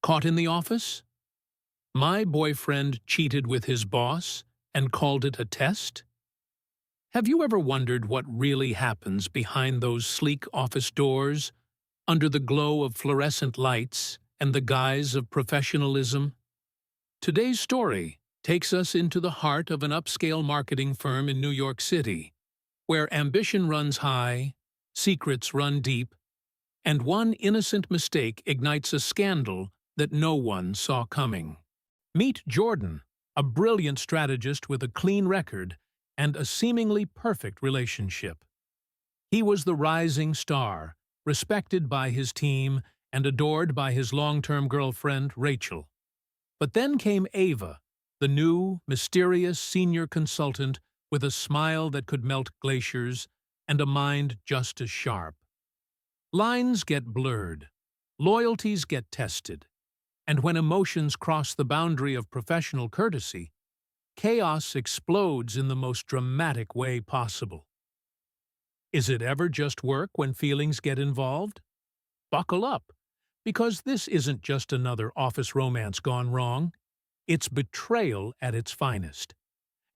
Caught in the office? My boyfriend cheated with his boss and called it a test? Have you ever wondered what really happens behind those sleek office doors, under the glow of fluorescent lights and the guise of professionalism? Today's story takes us into the heart of an upscale marketing firm in New York City, where ambition runs high, secrets run deep, and one innocent mistake ignites a scandal that no one saw coming. Meet Jordan, a brilliant strategist with a clean record and a seemingly perfect relationship. He was the rising star, respected by his team and adored by his long-term girlfriend, Rachel. But then came Ava, the new, mysterious senior consultant with a smile that could melt glaciers and a mind just as sharp. Lines get blurred, loyalties get tested, and when emotions cross the boundary of professional courtesy, chaos explodes in the most dramatic way possible. Is it ever just work when feelings get involved? Buckle up, because this isn't just another office romance gone wrong. It's betrayal at its finest,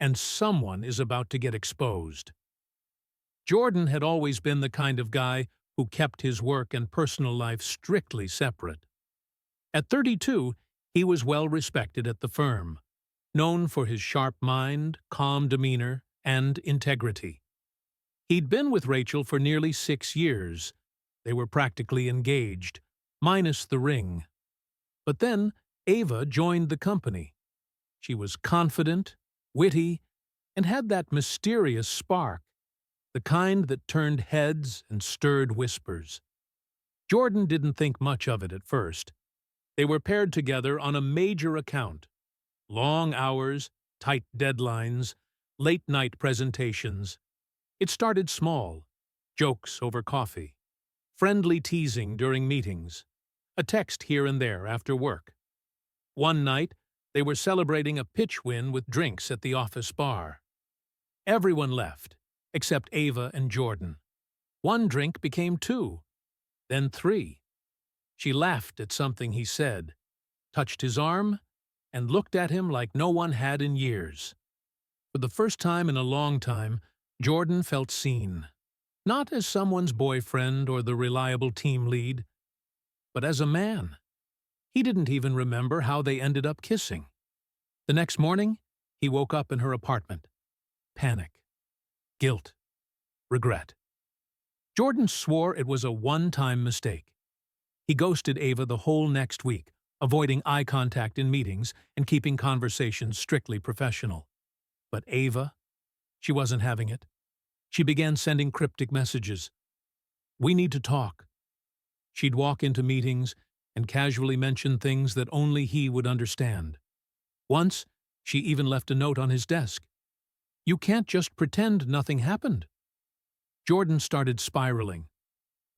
and someone is about to get exposed. Jordan had always been the kind of guy who kept his work and personal life strictly separate. At 32, he was well respected at the firm, known for his sharp mind, calm demeanor, and integrity. He'd been with Rachel for nearly 6 years. They were practically engaged, minus the ring. But then Ava joined the company. She was confident, witty, and had that mysterious spark, the kind that turned heads and stirred whispers. Jordan didn't think much of it at first. They were paired together on a major account. Long hours, tight deadlines, late-night presentations. It started small, jokes over coffee, friendly teasing during meetings, a text here and there after work. One night, they were celebrating a pitch win with drinks at the office bar. Everyone left, except Ava and Jordan. One drink became 2, then 3. She laughed at something he said, touched his arm, and looked at him like no one had in years. For the first time in a long time, Jordan felt seen, not as someone's boyfriend or the reliable team lead, but as a man. He didn't even remember how they ended up kissing. The next morning, he woke up in her apartment. Panic, guilt, regret. Jordan swore it was a one-time mistake. He ghosted Ava the whole next week, avoiding eye contact in meetings and keeping conversations strictly professional. But Ava, she wasn't having it. She began sending cryptic messages. "We need to talk." She'd walk into meetings and casually mention things that only he would understand. Once, she even left a note on his desk. "You can't just pretend nothing happened." Jordan started spiraling.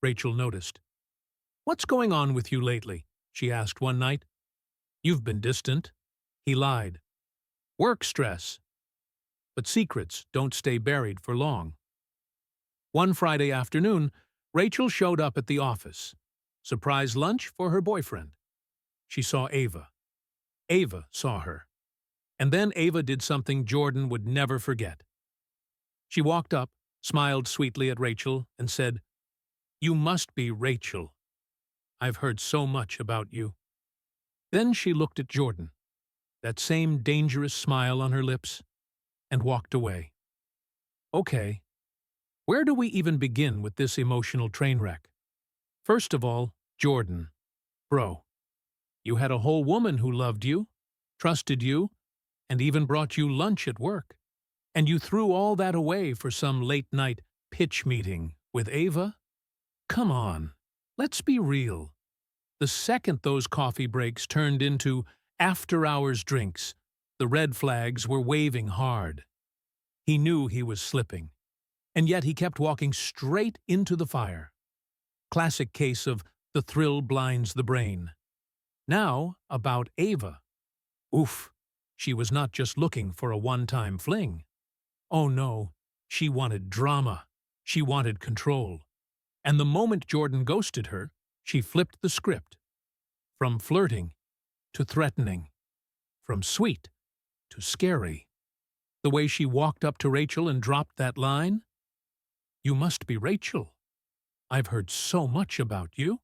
Rachel noticed. "What's going on with you lately?" she asked one night. "You've been distant." He lied. "Work stress." But secrets don't stay buried for long. One Friday afternoon, Rachel showed up at the office. Surprise lunch for her boyfriend. She saw Ava. Ava saw her. And then Ava did something Jordan would never forget. She walked up, smiled sweetly at Rachel, and said, "You must be Rachel. I've heard so much about you." Then she looked at Jordan, that same dangerous smile on her lips, and walked away. Okay, where do we even begin with this emotional train wreck? First of all, Jordan. Bro, you had a whole woman who loved you, trusted you, and even brought you lunch at work. And you threw all that away for some late-night pitch meeting with Ava? Come on, let's be real. The second those coffee breaks turned into after-hours drinks, the red flags were waving hard. He knew he was slipping, and yet he kept walking straight into the fire. Classic case of the thrill blinds the brain. Now, about Ava. Oof, she was not just looking for a one-time fling. Oh no, she wanted drama. She wanted control. And the moment Jordan ghosted her, she flipped the script. From flirting, to threatening, from sweet to scary. The way she walked up to Rachel and dropped that line, "You must be Rachel. I've heard so much about you."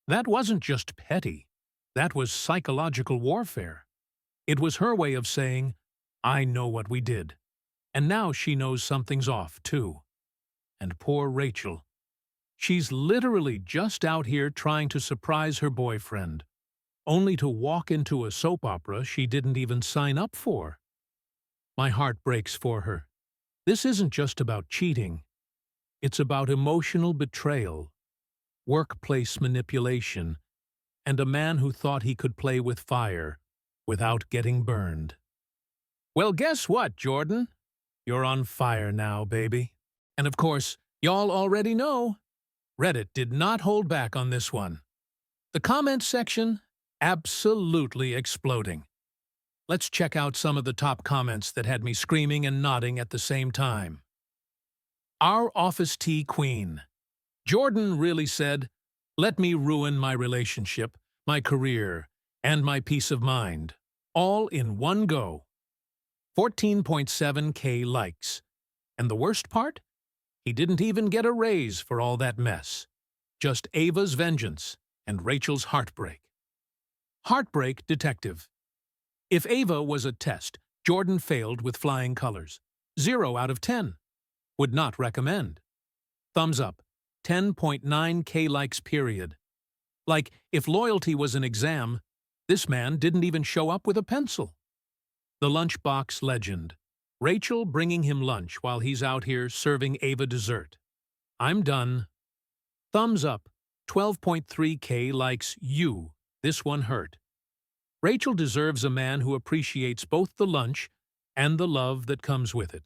That wasn't just petty. That was psychological warfare. It was her way of saying, "I know what we did. And now she knows something's off, too." And poor Rachel. She's literally just out here trying to surprise her boyfriend, only to walk into a soap opera she didn't even sign up for. My heart breaks for her. This isn't just about cheating. It's about emotional betrayal, workplace manipulation, and a man who thought he could play with fire without getting burned. Well, guess what, Jordan? You're on fire now, baby. And of course, y'all already know, Reddit did not hold back on this one. The comments section, absolutely exploding. Let's check out some of the top comments that had me screaming and nodding at the same time. Our Office Tea Queen. Jordan really said, "Let me ruin my relationship, my career, and my peace of mind, all in one go." 14.7K likes. And the worst part? He didn't even get a raise for all that mess. Just Ava's vengeance and Rachel's heartbreak. Heartbreak Detective. If Ava was a test, Jordan failed with flying colors. 0 out of 10. Would not recommend. Thumbs up. 10.9K likes period. Like, if loyalty was an exam, this man didn't even show up with a pencil. The Lunchbox Legend. Rachel bringing him lunch while he's out here serving Ava dessert. I'm done. Thumbs up. 12.3K likes you. This one hurt. Rachel deserves a man who appreciates both the lunch and the love that comes with it.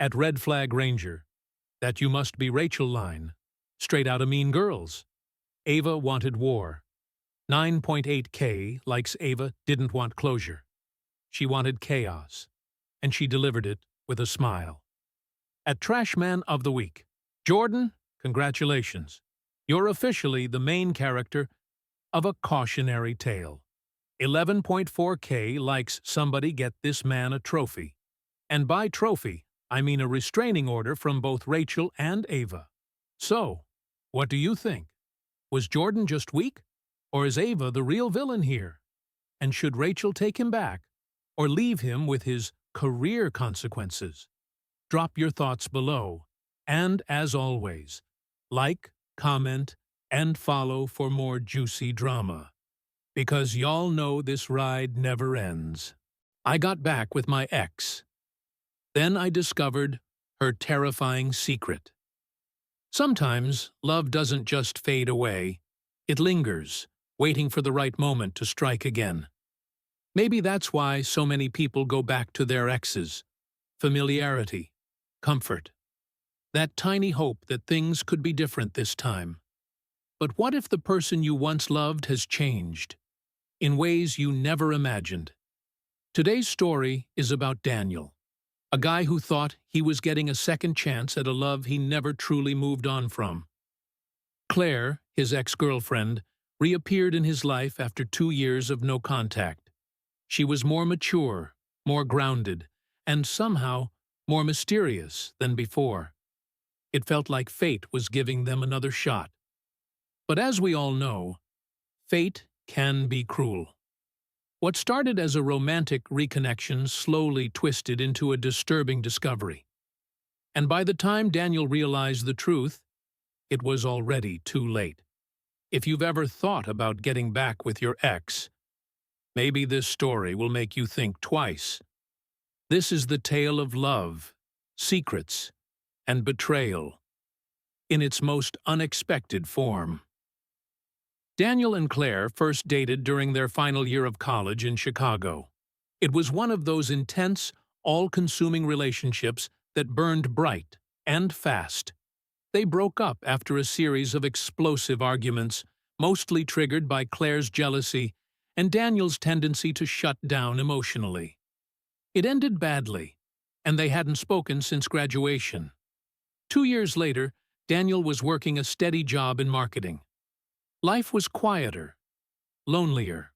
At Red Flag Ranger. That "you must be Rachel" line. Straight out of Mean Girls. Ava wanted war. 9.8K likes Ava didn't want closure. She wanted chaos. And she delivered it with a smile. At Trash Man of the Week. Jordan, congratulations. You're officially the main character of a cautionary tale. 11.4K likes "somebody get this man a trophy." And by trophy, I mean a restraining order from both Rachel and Ava. So, what do you think? Was Jordan just weak? Or is Ava the real villain here? And should Rachel take him back? Or leave him with his career consequences? Drop your thoughts below. And as always, like, comment, and follow for more juicy drama. Because y'all know this ride never ends. I got back with my ex. Then I discovered her terrifying secret. Sometimes love doesn't just fade away. It lingers, waiting for the right moment to strike again. Maybe that's why so many people go back to their exes. Familiarity, comfort. That tiny hope that things could be different this time. But what if the person you once loved has changed? In ways you never imagined. Today's story is about Daniel, a guy who thought he was getting a second chance at a love he never truly moved on from. Claire, his ex-girlfriend, reappeared in his life after 2 years of no contact. She was more mature, more grounded, and somehow more mysterious than before. It felt like fate was giving them another shot. But as we all know, fate can be cruel. What started as a romantic reconnection slowly twisted into a disturbing discovery. And by the time Daniel realized the truth, it was already too late. If you've ever thought about getting back with your ex, maybe this story will make you think twice. This is the tale of love, secrets, and betrayal, in its most unexpected form. Daniel and Claire first dated during their final year of college in Chicago. It was one of those intense, all-consuming relationships that burned bright and fast. They broke up after a series of explosive arguments, mostly triggered by Claire's jealousy and Daniel's tendency to shut down emotionally. It ended badly, and they hadn't spoken since graduation. 2 years later, Daniel was working a steady job in marketing. Life was quieter, lonelier,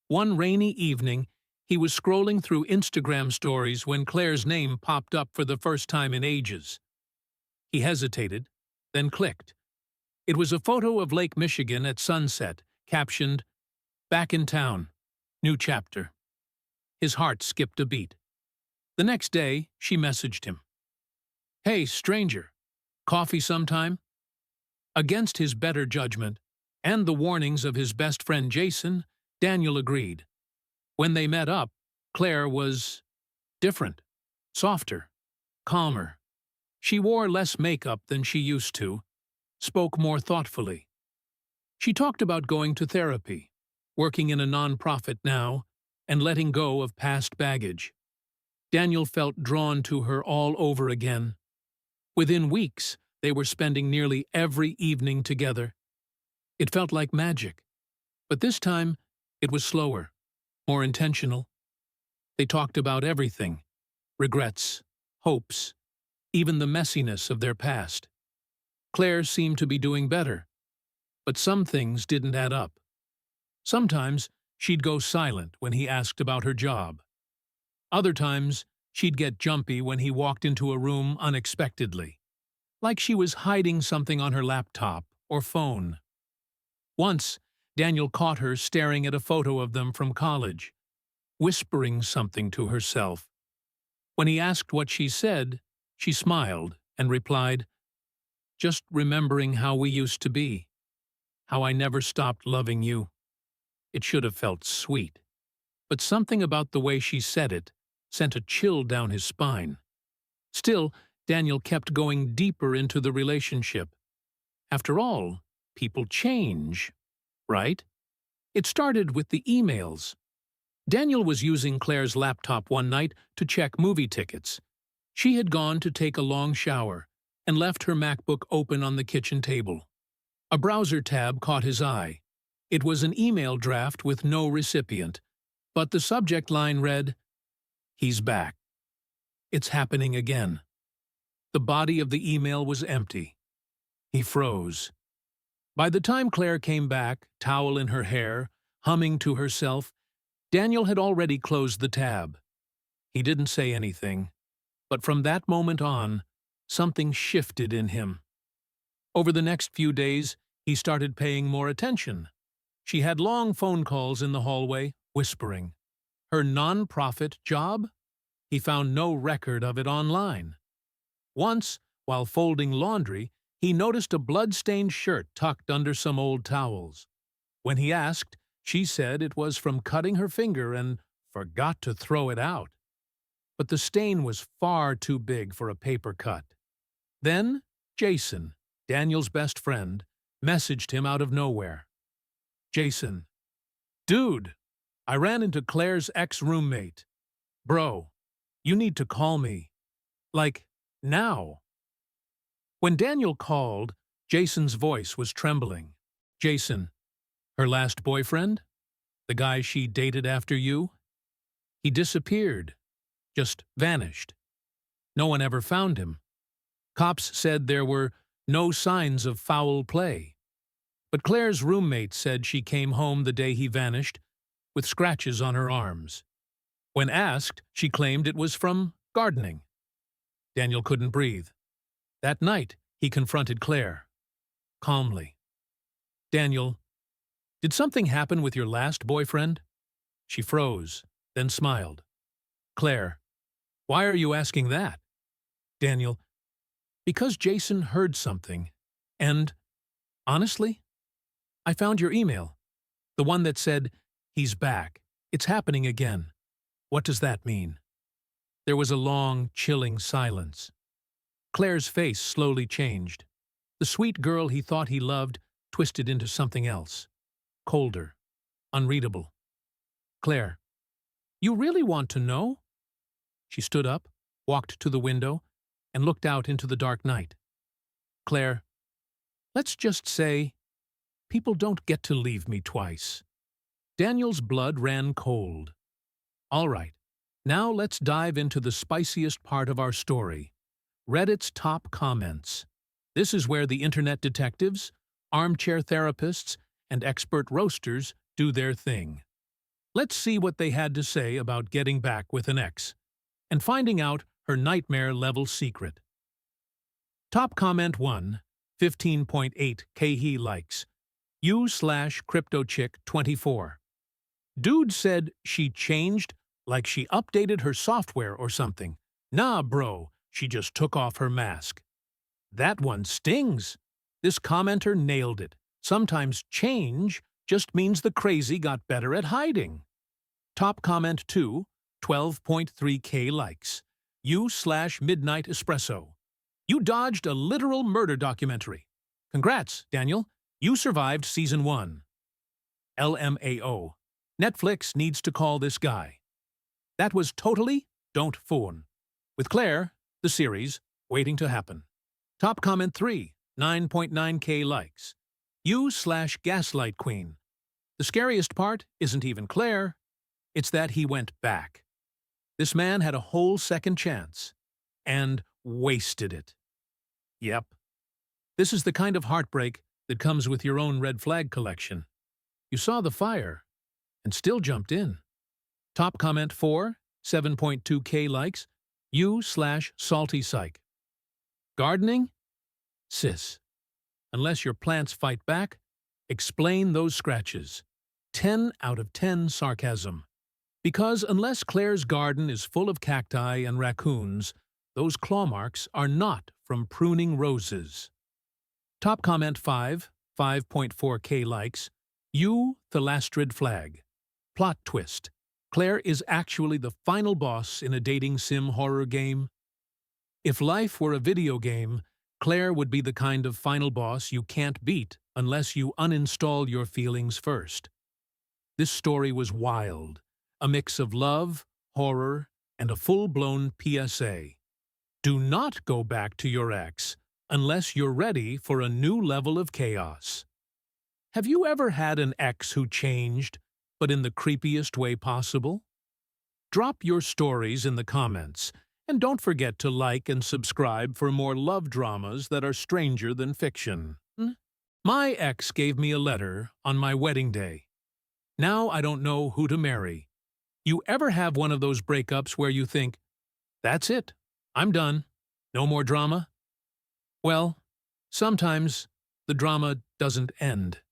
One rainy evening, he was scrolling through Instagram stories when Claire's name popped up for the first time in ages. He hesitated, then clicked. It was a photo of Lake Michigan at sunset, captioned, "Back in town. New chapter." His heart skipped a beat. The next day, she messaged him. "Hey, stranger. Coffee sometime?" Against his better judgment, and the warnings of his best friend Jason, Daniel agreed. When they met up, Claire was different, softer, calmer. She wore less makeup than she used to, spoke more thoughtfully. She talked about going to therapy, working in a nonprofit now, and letting go of past baggage. Daniel felt drawn to her all over again. Within weeks, they were spending nearly every evening together. It felt like magic, but this time it was slower, more intentional. They talked about everything: regrets, hopes, even the messiness of their past. Claire seemed to be doing better, but some things didn't add up. Sometimes she'd go silent when he asked about her job. Other times, she'd get jumpy when he walked into a room unexpectedly, like she was hiding something on her laptop or phone. Once, Daniel caught her staring at a photo of them from college, whispering something to herself. When he asked what she said, she smiled and replied, "Just remembering how we used to be, how I never stopped loving you." It should have felt sweet, but something about the way she said it sent a chill down his spine. Still, Daniel kept going deeper into the relationship. After all, people change, right? It started with the emails. Daniel was using Claire's laptop one night to check movie tickets. She had gone to take a long shower and left her MacBook open on the kitchen table. A browser tab caught his eye. It was an email draft with no recipient, but the subject line read, "He's back. It's happening again." The body of the email was empty. He froze. By the time Claire came back, towel in her hair, humming to herself, Daniel had already closed the tab. He didn't say anything, but from that moment on, something shifted in him. Over the next few days, he started paying more attention. She had long phone calls in the hallway, whispering. Her non-profit job? He found no record of it online. Once, while folding laundry, he noticed a blood-stained shirt tucked under some old towels. When he asked, she said it was from cutting her finger and forgot to throw it out. But the stain was far too big for a paper cut. Then, Jason, Daniel's best friend, messaged him out of nowhere. "Jason, dude, I ran into Claire's ex-roommate. Bro, you need to call me. Like, now." When Daniel called, Jason's voice was trembling. "Jason, her last boyfriend? The guy she dated after you? He disappeared, just vanished. No one ever found him. Cops said there were no signs of foul play. But Claire's roommate said she came home the day he vanished, with scratches on her arms. When asked, she claimed it was from gardening." Daniel couldn't breathe. That night, he confronted Claire, calmly. "Daniel, did something happen with your last boyfriend?" She froze, then smiled. "Claire, why are you asking that?" Daniel, "Because Jason heard something. And, honestly, I found your email. The one that said, 'He's back. It's happening again.' What does that mean?" There was a long, chilling silence. Claire's face slowly changed. The sweet girl he thought he loved twisted into something else. Colder. Unreadable. "Claire, you really want to know?" She stood up, walked to the window, and looked out into the dark night. "Claire, let's just say, people don't get to leave me twice." Daniel's blood ran cold. "All right, now let's dive into the spiciest part of our story. Reddit's top comments. This is where the internet detectives, armchair therapists, and expert roasters do their thing. Let's see what they had to say about getting back with an ex and finding out her nightmare-level secret. Top comment 1, 15.8 KH likes. U/CryptoChick24. Dude said she changed, like she updated her software or something. Nah, bro, she just took off her mask. That one stings. This commenter nailed it. Sometimes change just means the crazy got better at hiding. Top comment 2, 12.3K likes. U/Midnight Espresso. You dodged a literal murder documentary. Congrats, Daniel. You survived Season 1. LMAO. Netflix needs to call this guy. That was totally don't phone. With Claire, the series, waiting to happen. Top comment 3, 9.9K likes. U/Gaslight Queen. The scariest part isn't even Claire. It's that he went back. This man had a whole second chance. And wasted it. Yep. This is the kind of heartbreak that comes with your own red flag collection. You saw the fire and still jumped in. Top comment 4, 7.2K likes. U/Salty Psych. Gardening? Sis. Unless your plants fight back, explain those scratches. 10 out of 10 sarcasm. Because unless Claire's garden is full of cacti and raccoons, those claw marks are not from pruning roses. Top comment 5, 5.4K likes. U/Thalastrid Flag. Plot twist. Claire is actually the final boss in a dating sim horror game. If life were a video game, Claire would be the kind of final boss you can't beat unless you uninstall your feelings first. This story was wild, a mix of love, horror, and a full-blown PSA. Do not go back to your ex unless you're ready for a new level of chaos. Have you ever had an ex who changed, but in the creepiest way possible? Drop your stories in the comments, and don't forget to like and subscribe for more love dramas that are stranger than fiction. My ex gave me a letter on my wedding day. Now I don't know who to marry. You ever have one of those breakups where you think, that's it, I'm done, no more drama? Well, sometimes the drama doesn't end.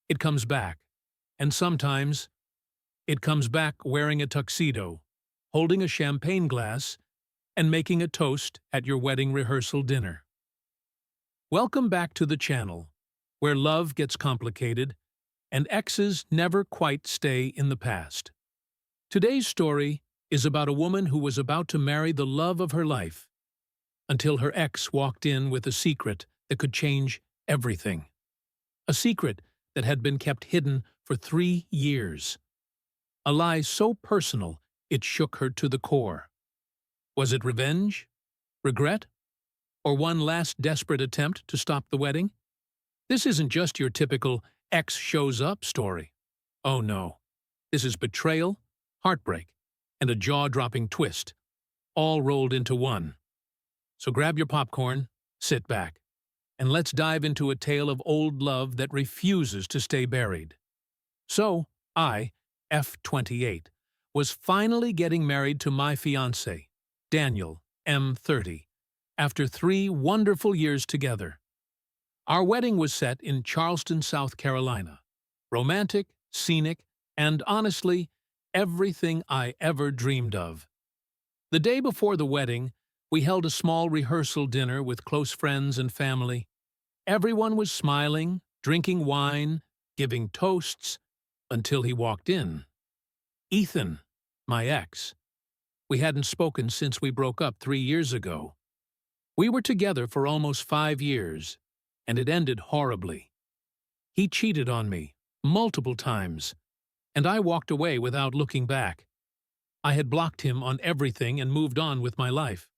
It comes back. And sometimes it comes back wearing a tuxedo, holding a champagne glass, and making a toast at your wedding rehearsal dinner. Welcome back to the channel, where love gets complicated and exes never quite stay in the past. Today's story is about a woman who was about to marry the love of her life until her ex walked in with a secret that could change everything. A secret that had been kept hidden for 3 years. A lie so personal it shook her to the core. Was it revenge? Regret? Or one last desperate attempt to stop the wedding? This isn't just your typical ex shows up story. Oh no. This is betrayal, heartbreak, and a jaw-dropping twist, all rolled into one. So grab your popcorn, sit back, and let's dive into a tale of old love that refuses to stay buried. So, I, F28, was finally getting married to my fiancé, Daniel, M30, after 3 wonderful years together. Our wedding was set in Charleston, South Carolina. Romantic, scenic, and honestly, everything I ever dreamed of. The day before the wedding, we held a small rehearsal dinner with close friends and family. Everyone was smiling, drinking wine, giving toasts, until he walked in. Ethan, my ex. We hadn't spoken since we broke up 3 years ago. We were together for almost 5 years, and it ended horribly. He cheated on me, multiple times, and I walked away without looking back. I had blocked him on everything and moved on with my life.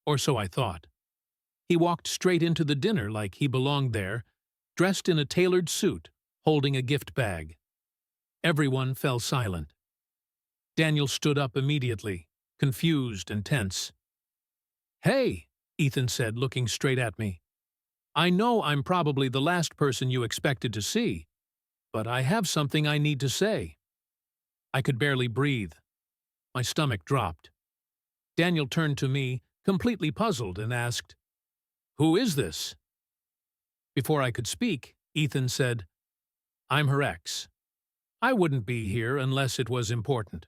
Or so I thought. He walked straight into the dinner like he belonged there, dressed in a tailored suit, holding a gift bag. Everyone fell silent. Daniel stood up immediately, confused and tense. "Hey," Ethan said, looking straight at me. "I know I'm probably the last person you expected to see, but I have something I need to say." I could barely breathe. My stomach dropped. Daniel turned to me, completely puzzled, and asked, "Who is this?" Before I could speak, Ethan said, "I'm her ex. I wouldn't be here unless it was important."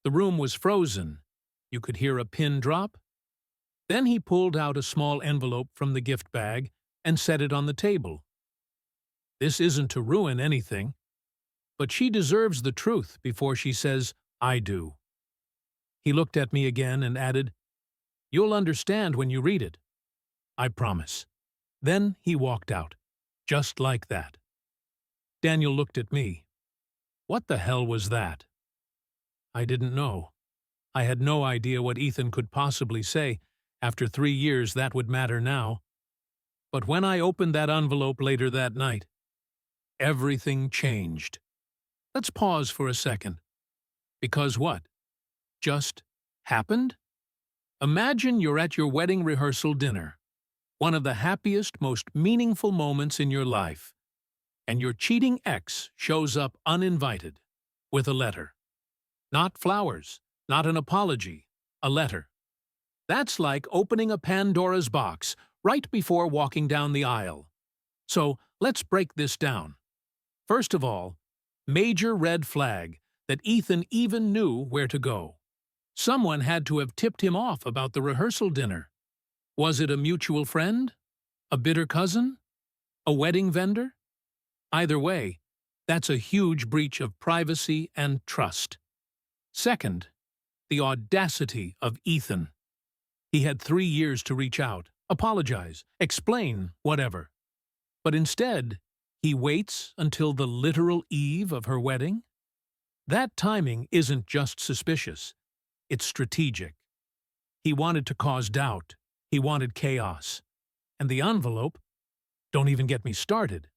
The room was frozen. You could hear a pin drop. Then he pulled out a small envelope from the gift bag and set it on the table. "This isn't to ruin anything, but she deserves the truth before she says, 'I do.'" He looked at me again and added, "You'll understand when you read it. I promise." Then he walked out, just like that. Daniel looked at me. What the hell was that? I didn't know. I had no idea what Ethan could possibly say. After 3 years, that would matter now. But when I opened that envelope later that night, everything changed. Let's pause for a second. Because what? Just happened? Imagine you're at your wedding rehearsal dinner, one of the happiest, most meaningful moments in your life, and your cheating ex shows up uninvited with a letter. Not flowers, not an apology, a letter. That's like opening a Pandora's box right before walking down the aisle. So let's break this down. First of all, major red flag that Ethan even knew where to go. Someone had to have tipped him off about the rehearsal dinner. Was it a mutual friend? A bitter cousin? A wedding vendor? Either way, that's a huge breach of privacy and trust. Second, the audacity of Ethan. He had 3 years to reach out, apologize, explain, whatever. But instead, he waits until the literal eve of her wedding? That timing isn't just suspicious. It's strategic. He wanted to cause doubt. He wanted chaos. And the envelope? Don't even get me started.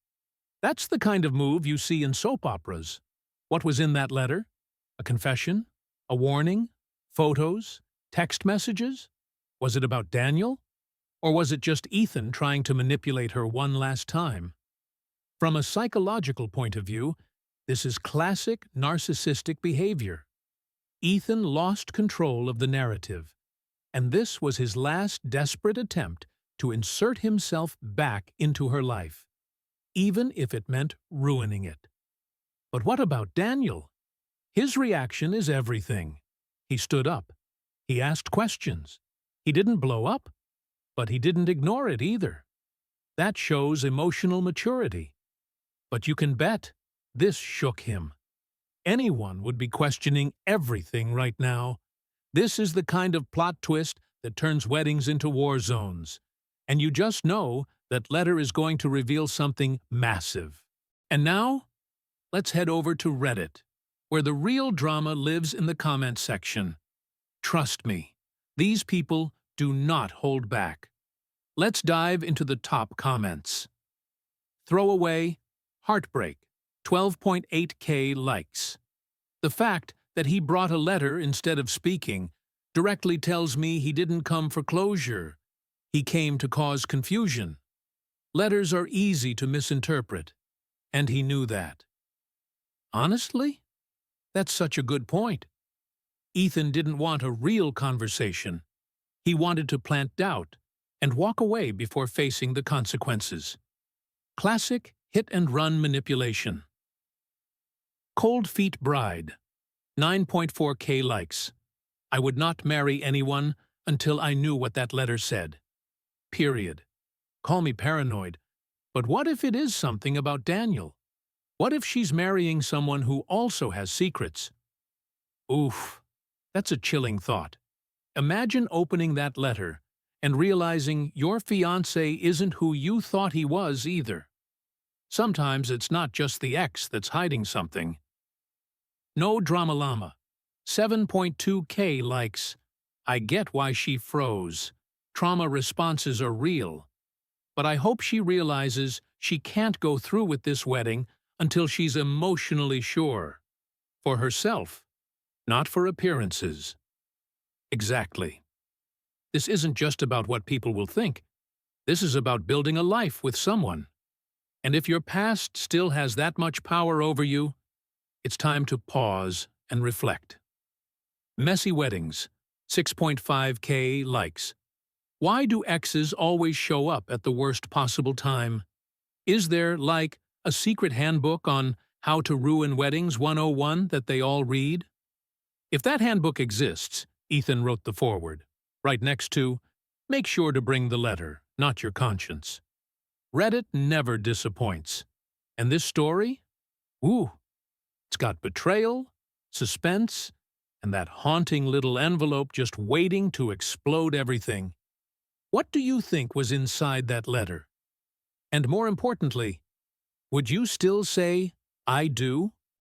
That's the kind of move you see in soap operas. What was in that letter? A confession? A warning? Photos? Text messages? Was it about Daniel? Or was it just Ethan trying to manipulate her one last time? From a psychological point of view, this is classic narcissistic behavior. Ethan lost control of the narrative, and this was his last desperate attempt to insert himself back into her life, even if it meant ruining it. But what about Daniel? His reaction is everything. He stood up. He asked questions. He didn't blow up, but he didn't ignore it either. That shows emotional maturity. But you can bet this shook him. Anyone would be questioning everything right now. This is the kind of plot twist that turns weddings into war zones. And you just know that letter is going to reveal something massive. And now, let's head over to Reddit, where the real drama lives in the comments section. Trust me, these people do not hold back. Let's dive into the top comments. Throwaway, heartbreak, 12.8K likes. The fact that he brought a letter instead of speaking directly tells me he didn't come for closure. He came to cause confusion. Letters are easy to misinterpret, and he knew that. Honestly? That's such a good point. Ethan didn't want a real conversation. He wanted to plant doubt and walk away before facing the consequences. Classic hit-and-run manipulation. Cold Feet Bride, 9.4K likes. I would not marry anyone until I knew what that letter said. Period. Call me paranoid, but what if it is something about Daniel? What if she's marrying someone who also has secrets? Oof, that's a chilling thought. Imagine opening that letter and realizing your fiancé isn't who you thought he was either. Sometimes it's not just the ex that's hiding something. No Drama Llama, 7.2K likes. I get why she froze. Trauma responses are real. But I hope she realizes she can't go through with this wedding until she's emotionally sure. For herself, not for appearances. Exactly. This isn't just about what people will think. This is about building a life with someone. And if your past still has that much power over you, It's time to pause and reflect. Messy weddings, 6.5K likes. Why do exes always show up at the worst possible time? Is there, like, a secret handbook on How to Ruin Weddings 101 that they all read? If that handbook exists, Ethan wrote the foreword, right next to, make sure to bring the letter, not your conscience. Reddit never disappoints. And this story? Ooh, it's got betrayal, suspense, and that haunting little envelope just waiting to explode everything. What do you think was inside that letter? And more importantly, would you still say, I do?